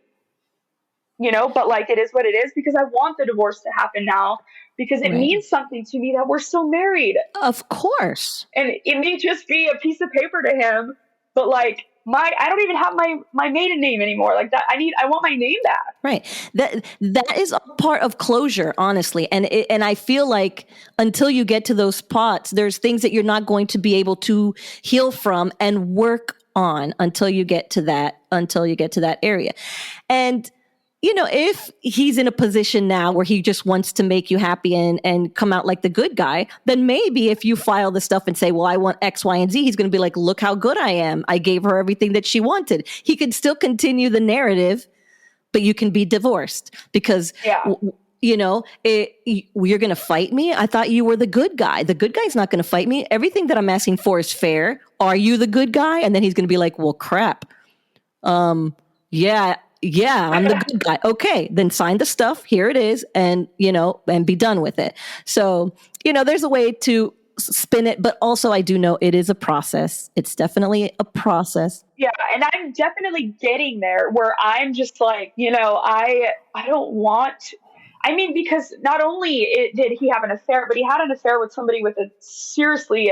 Speaker 2: but like it is what it is, because I want the divorce to happen now, because it means something to me that we're still married.
Speaker 1: Of course.
Speaker 2: And it may just be a piece of paper to him, but like I don't even have my maiden name anymore. Like that, I want my name back.
Speaker 1: Right. That is a part of closure, honestly. And I feel like until you get to those spots, there's things that you're not going to be able to heal from and work on until you get to that area. And if he's in a position now where he just wants to make you happy and come out like the good guy, then maybe if you file the stuff and say, well, I want X, Y, and Z, he's going to be like, look how good I am. I gave her everything that she wanted. He could still continue the narrative, but you can be divorced because, you're going to fight me. I thought you were the good guy. The good guy's not going to fight me. Everything that I'm asking for is fair. Are you the good guy? And then he's going to be like, well, crap. Yeah, I'm the good guy. Okay, then sign the stuff. Here it is. And, and be done with it. So, there's a way to spin it, but also I do know it is a process. It's definitely a process.
Speaker 2: Yeah. And I'm definitely getting there where I'm just like, I don't want, because not only did he have an affair, but he had an affair with somebody with a seriously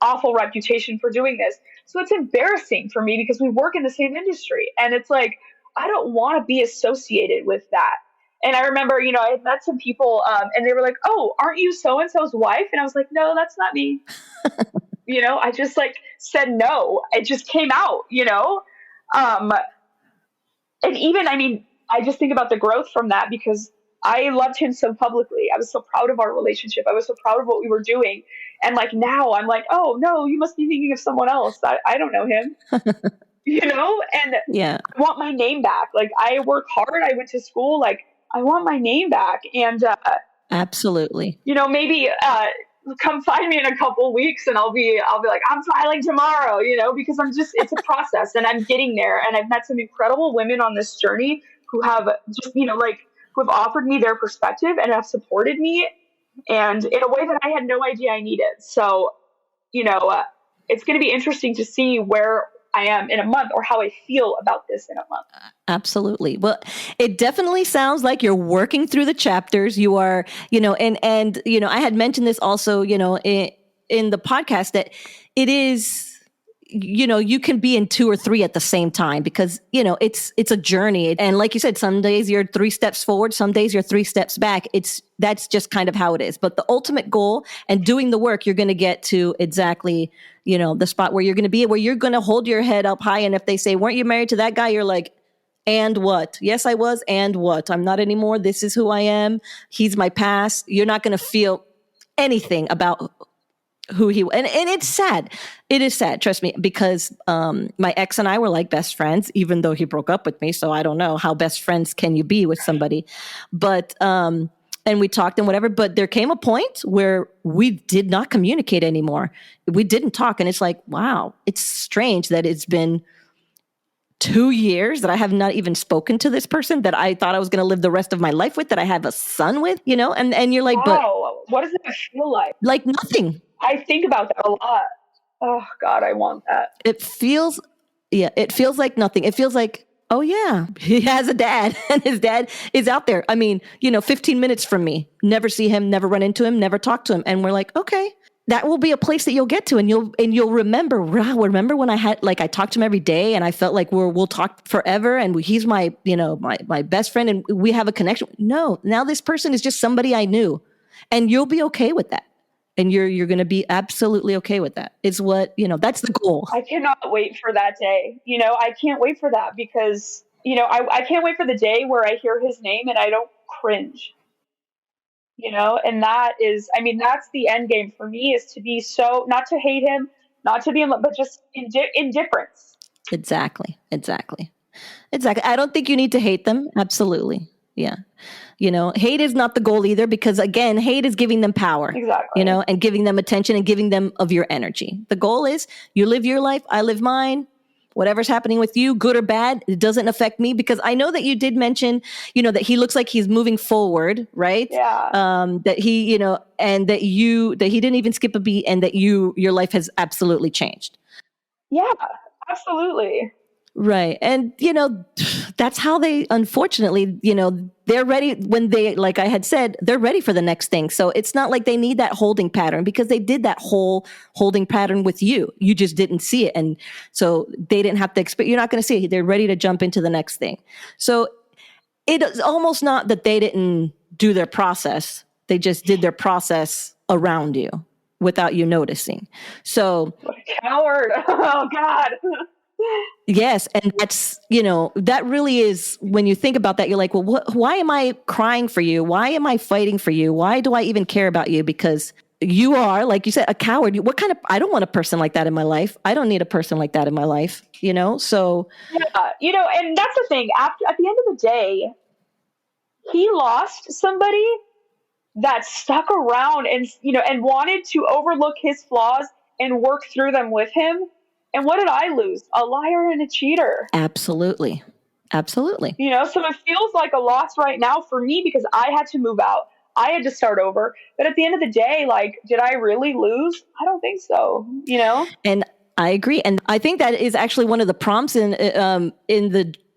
Speaker 2: awful reputation for doing this. So it's embarrassing for me because we work in the same industry. And it's like, I don't want to be associated with that. And I remember, I had met some people and they were like, oh, aren't you so-and-so's wife? And I was like, no, that's not me. I just like said no. It just came out, and even, I just think about the growth from that because I loved him so publicly. I was so proud of our relationship. I was so proud of what we were doing. And like now I'm like, oh no, you must be thinking of someone else. I don't know him. And I want my name back. Like I worked hard. I went to school. Like I want my name back. And
Speaker 1: absolutely.
Speaker 2: Maybe come find me in a couple weeks and I'll be like, I'm filing tomorrow, because it's a process and I'm getting there. And I've met some incredible women on this journey who have just, who have offered me their perspective and have supported me and in a way that I had no idea I needed. So, you know, uh, it's going to be interesting to see where I am in a month or how I feel about this in a month.
Speaker 1: Absolutely. Well, it definitely sounds like you're working through the chapters. You are, I had mentioned this also, in the podcast that it is, you can be in two or three at the same time because, it's a journey. And like you said, some days you're 3 steps forward, some days you're 3 steps back. That's just kind of how it is. But the ultimate goal and doing the work, you're going to get to exactly, the spot where you're going to be, where you're going to hold your head up high. And if they say, weren't you married to that guy? You're like, and what? Yes, I was. And what? I'm not anymore. This is who I am. He's my past. You're not going to feel anything about who he, and it's sad. It is sad. Trust me, because, my ex and I were like best friends, even though he broke up with me. So I don't know how best friends can you be with somebody, but, and we talked and whatever, but there came a point where we did not communicate anymore. We didn't talk. And it's like, wow, it's strange that it's been 2 years that I have not even spoken to this person that I thought I was going to live the rest of my life with, that I have a son with, and you're like,
Speaker 2: wow, what does it feel like?
Speaker 1: Like nothing.
Speaker 2: I think about that a lot. Oh God, I want that.
Speaker 1: It feels like nothing. It feels like, oh yeah, he has a dad and his dad is out there. I mean, 15 minutes from me, never see him, never run into him, never talk to him. And we're like, okay, that will be a place that you'll get to, and you'll remember. Wow, remember when I talked to him every day, and I felt like we'll talk forever, and he's my my best friend, and we have a connection. No, now this person is just somebody I knew, and you'll be okay with that, and you're going to be absolutely okay with that. It's what that's the goal.
Speaker 2: I cannot wait for that day. I can't wait for that because I can't wait for the day where I hear his name and I don't cringe. And that is, I mean, that's the end game for me, is to be so, not to hate him, not to be in love, but just indifference.
Speaker 1: Exactly. I don't think you need to hate them. Absolutely. Yeah. Hate is not the goal either, because again, hate is giving them power,
Speaker 2: exactly.
Speaker 1: And giving them attention and giving them of your energy. The goal is you live your life, I live mine. Whatever's happening with you, good or bad, it doesn't affect me, because I know that you did mention, that he looks like he's moving forward, right?
Speaker 2: Yeah.
Speaker 1: That he, and that he didn't even skip a beat, and that your life has absolutely changed.
Speaker 2: Yeah, absolutely.
Speaker 1: Right. And, that's how they, unfortunately, they're ready when they, like I had said, they're ready for the next thing. So it's not like they need that holding pattern, because they did that whole holding pattern with you. You just didn't see it. And so they didn't have to expect, you're not going to see it. They're ready to jump into the next thing. So it's almost not that they didn't do their process. They just did their process around you without you noticing. So
Speaker 2: what a coward. Oh God.
Speaker 1: Yes. And that's, that really is, when you think about that, you're like, well, why am I crying for you? Why am I fighting for you? Why do I even care about you? Because you are, like you said, a coward. I don't want a person like that in my life. I don't need a person like that in my life, so.
Speaker 2: Yeah. And that's the thing. At the end of the day, he lost somebody that stuck around and wanted to overlook his flaws and work through them with him. And what did I lose? A liar and a cheater.
Speaker 1: Absolutely.
Speaker 2: So it feels like a loss right now for me, because I had to move out. I had to start over. But at the end of the day, like, did I really lose? I don't think so,
Speaker 1: And I agree. And I think that is actually one of the prompts in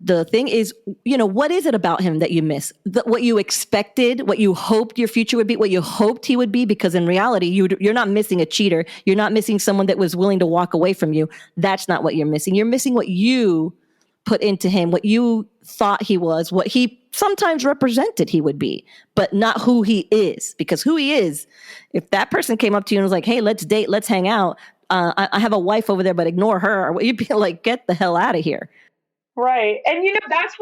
Speaker 1: the thing is, what is it about him that you miss? What you expected, what you hoped your future would be, what you hoped he would be, because in reality, you're not missing a cheater. You're not missing someone that was willing to walk away from you. That's not what you're missing. You're missing what you put into him, what you thought he was, what he sometimes represented he would be, but not who he is. Because who he is, if that person came up to you and was like, hey, let's date, let's hang out. I have a wife over there, but ignore her. You'd be like, get the hell out of here.
Speaker 2: Right. And, that's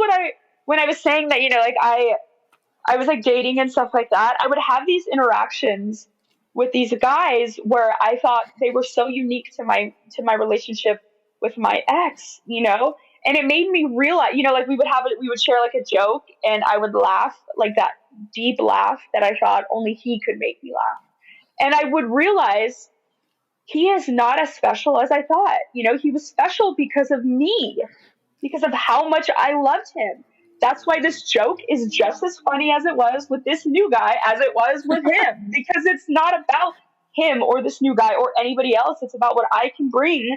Speaker 2: when I was saying that, like I was like dating and stuff like that, I would have these interactions with these guys where I thought they were so unique to my relationship with my ex, and it made me realize, like we would share like a joke, and I would laugh, like that deep laugh that I thought only he could make me laugh. And I would realize he is not as special as I thought. He was special because of me, because of how much I loved him. That's why this joke is just as funny as it was with this new guy as it was with him, because it's not about him or this new guy or anybody else. It's about what I can bring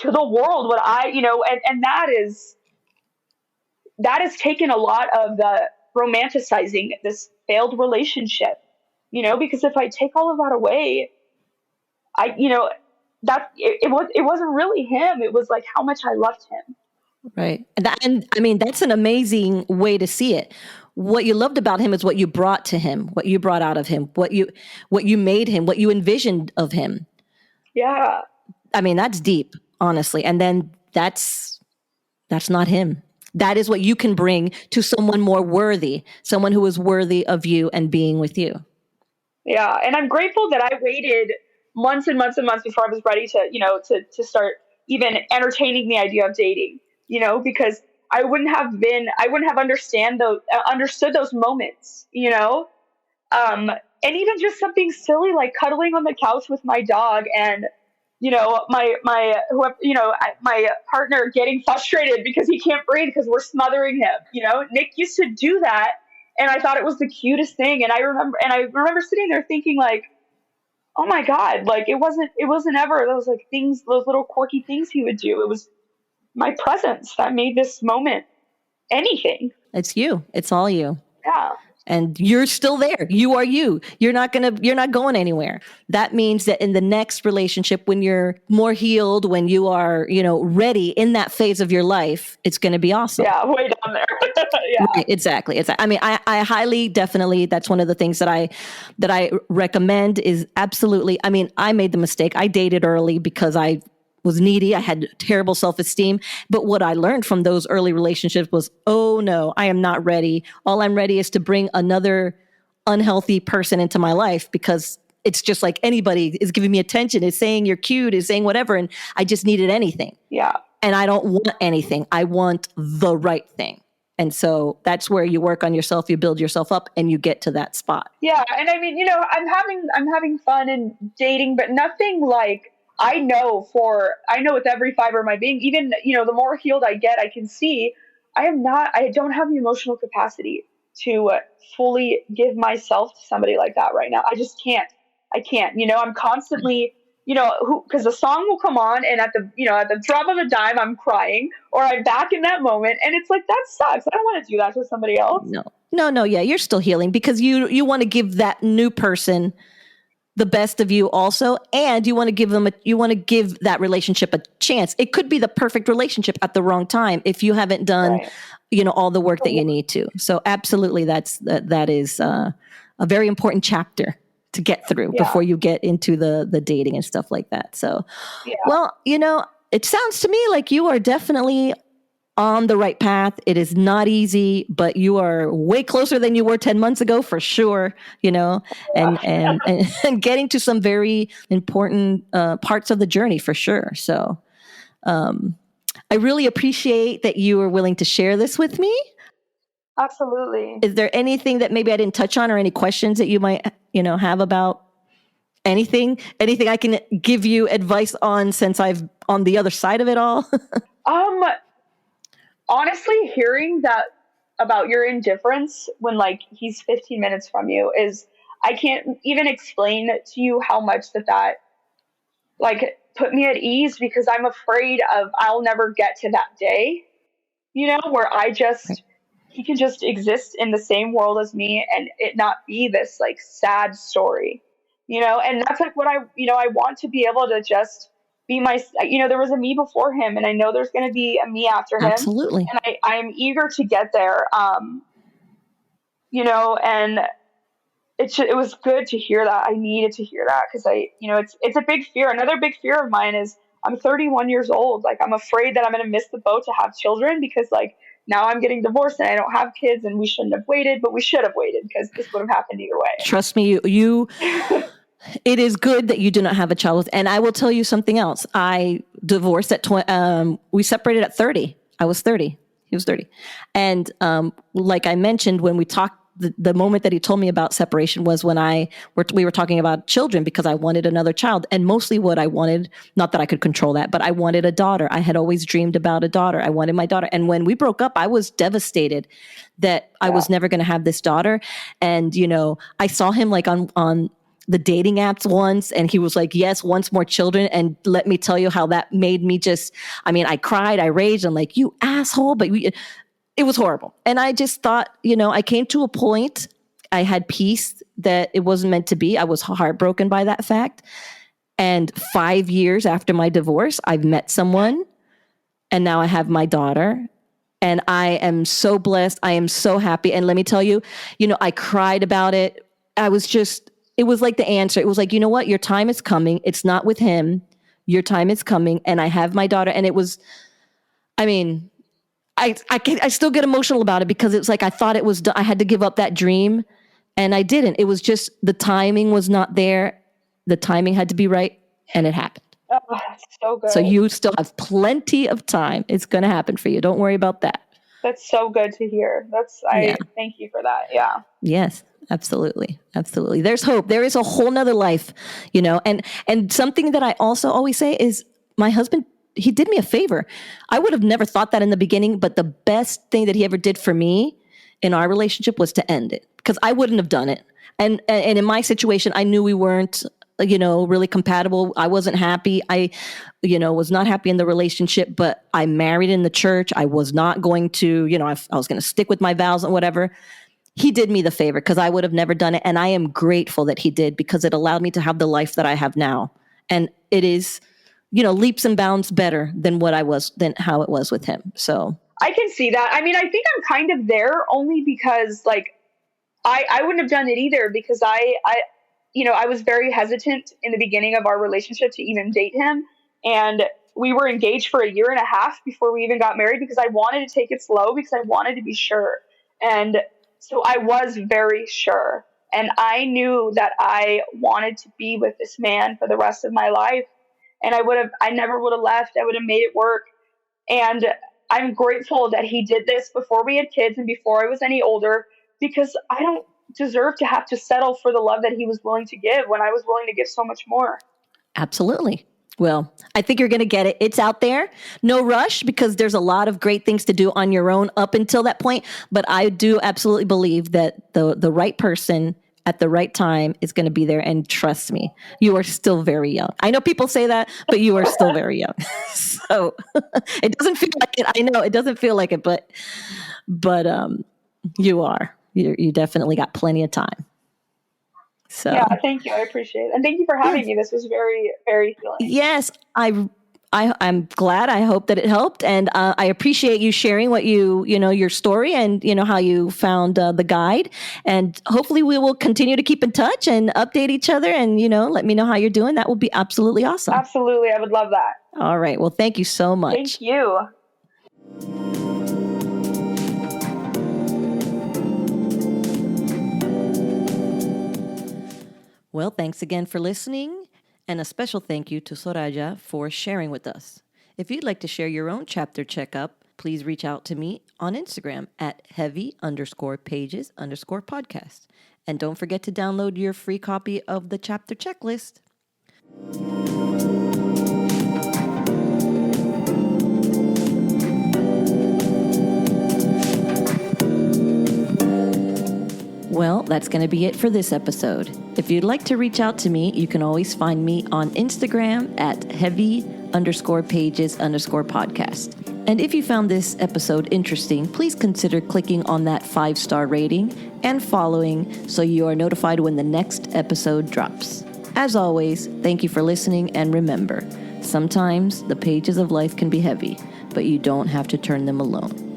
Speaker 2: to the world, what and that has taken a lot of the romanticizing this failed relationship, because if I take all of that away, I, it wasn't really him. It was like how much I loved him.
Speaker 1: Right. And I mean, that's an amazing way to see it. What you loved about him is what you brought to him, what you brought out of him, what you made him, what you envisioned of him.
Speaker 2: Yeah.
Speaker 1: I mean, that's deep, honestly. And then that's not him. That is what you can bring to someone more worthy, someone who is worthy of you and being with you.
Speaker 2: Yeah. And I'm grateful that I waited months and months and months before I was ready to start even entertaining the idea of dating, because I wouldn't have understood those moments, and even just something silly like cuddling on the couch with my dog and my partner getting frustrated because he can't breathe because we're smothering him. Nick used to do that, and I thought it was the cutest thing. And I remember sitting there thinking like, oh my god, like it wasn't ever those like things, those little quirky things he would do. It was my presence that made this moment anything.
Speaker 1: It's you. It's all you.
Speaker 2: Yeah.
Speaker 1: And you're still there. You are you. You're not going anywhere. That means that in the next relationship, when you're more healed, when you are, ready in that phase of your life, it's going to be awesome.
Speaker 2: Yeah, way down there. Yeah.
Speaker 1: Right, exactly. I mean, I highly, definitely, that's one of the things that I recommend is absolutely, I mean, I made the mistake. I dated early because I was needy. I had terrible self-esteem. But what I learned from those early relationships was, oh no, I am not ready. All I'm ready is to bring another unhealthy person into my life, because it's just like anybody is giving me attention, is saying you're cute, is saying whatever. And I just needed anything.
Speaker 2: Yeah.
Speaker 1: And I don't want anything. I want the right thing. And so that's where you work on yourself, you build yourself up, and you get to that spot.
Speaker 2: Yeah. And I mean, I'm having fun in dating, but nothing like, I know with every fiber of my being, even, the more healed I get, I can see I don't have the emotional capacity to fully give myself to somebody like that right now. I just can't. I can't. I'm constantly, because the song will come on and at the drop of a dime, I'm crying or I'm back in that moment. And it's like, that sucks. I don't want to do that to somebody else.
Speaker 1: No. Yeah. You're still healing because you want to give that new person the best of you also, and you want to give that relationship a chance. It could be the perfect relationship at the wrong time if you haven't done, right, all the work that you need to. So absolutely, that is a very important chapter to get through before you get into the dating and stuff like that. So, well, it sounds to me like you are definitely on the right path. It is not easy, but you are way closer than you were 10 months ago for sure, and getting to some very important parts of the journey for sure. So I really appreciate that you were willing to share this with me.
Speaker 2: Absolutely.
Speaker 1: Is there anything that maybe I didn't touch on or any questions that you might, have about anything I can give you advice on since I've on the other side of it all?
Speaker 2: Honestly, hearing that about your indifference when like he's 15 minutes from you is, I can't even explain to you how much that like put me at ease, because I'm afraid of I'll never get to that day, where he can just exist in the same world as me and it not be this like sad story, and that's like what I want to be able to just be there was a me before him, and I know there's going to be a me after him.
Speaker 1: Absolutely.
Speaker 2: And I'm eager to get there. And it was good to hear that. I needed to hear that because it's a big fear. Another big fear of mine is I'm 31 years old. Like, I'm afraid that I'm going to miss the boat to have children because like now I'm getting divorced and I don't have kids, and we shouldn't have waited, but we should have waited because this would have happened either way.
Speaker 1: Trust me, you it is good that you do not have a child. And I will tell you something else. I divorced at we separated at 30. I was 30. He was 30. And like I mentioned, when we talked the moment that he told me about separation was when we were talking about children, because I wanted another child, and mostly what I wanted, not that I could control that, but I wanted a daughter. I had always dreamed about a daughter. I wanted my daughter. And when we broke up, I was devastated that I was never going to have this daughter. And, I saw him like on the dating apps once, and he was like, yes, once more children. And let me tell you how that made me I cried, I raged. I'm like, you asshole. But it was horrible. And I just thought, I came to a point, I had peace that it wasn't meant to be. I was heartbroken by that fact. And 5 years after my divorce, I've met someone, and now I have my daughter. And I am so blessed. I am so happy. And let me tell you, I cried about it. It was like the answer. It was like, you know what? Your time is coming. It's not with him. Your time is coming. And I have my daughter. And it was, I still get emotional about it, because it's like, I thought it was, I had to give up that dream, and I didn't. It was just, the timing was not there. The timing had to be right, and it happened.
Speaker 2: Oh, that's so good.
Speaker 1: So you still have plenty of time. It's going to happen for you. Don't worry about that.
Speaker 2: That's so good to hear. Thank you for that. Yeah.
Speaker 1: Yes, absolutely. Absolutely. There's hope. There is a whole nother life, and something that I also always say is, my husband, he did me a favor. I would have never thought that in the beginning, but the best thing that he ever did for me in our relationship was to end it, because I wouldn't have done it. And in my situation, I knew we weren't, really compatible. I wasn't happy. I, was not happy in the relationship, but I married in the church. I was not going to, I was going to stick with my vows and whatever. He did me the favor, because I would have never done it. And I am grateful that he did, because it allowed me to have the life that I have now. And it is, leaps and bounds better than how it was with him. So
Speaker 2: I can see that. I think I'm kind of there, only because I wouldn't have done it either, because I was very hesitant in the beginning of our relationship to even date him. And we were engaged for 1.5 years before we even got married, because I wanted to take it slow, because I wanted to be sure. And so I was very sure. And I knew that I wanted to be with this man for the rest of my life. And I never would have left. I would have made it work. And I'm grateful that he did this before we had kids and before I was any older, because I don't deserve to have to settle for the love that he was willing to give when I was willing to give so much more.
Speaker 1: Absolutely. Well, I think you're going to get it. It's out there. No rush, because there's a lot of great things to do on your own up until that point. But I do absolutely believe that the right person at the right time is going to be there. And trust me, you are still very young. I know people say that, but you are still very young. So it doesn't feel like it. I know it doesn't feel like it, but you are. You definitely got plenty of time. So
Speaker 2: yeah, thank you. I appreciate it. And thank you for having me. This was very, very healing.
Speaker 1: Yes, I'm glad. I hope that it helped. And I appreciate you sharing your story and, how you found the guide. And hopefully we will continue to keep in touch and update each other and, let me know how you're doing. That would be absolutely awesome.
Speaker 2: Absolutely. I would love that.
Speaker 1: All right. Well, thank you so much.
Speaker 2: Thank you.
Speaker 1: Well, thanks again for listening, and a special thank you to Soraya for sharing with us. If you'd like to share your own chapter checkup, please reach out to me on Instagram at heavy_pages_podcast. And don't forget to download your free copy of the chapter checklist. Well, that's going to be it for this episode. If you'd like to reach out to me, you can always find me on Instagram at heavy_pages_podcast. And if you found this episode interesting, please consider clicking on that 5-star rating and following so you are notified when the next episode drops. As always, thank you for listening, and remember, sometimes the pages of life can be heavy, but you don't have to turn them alone.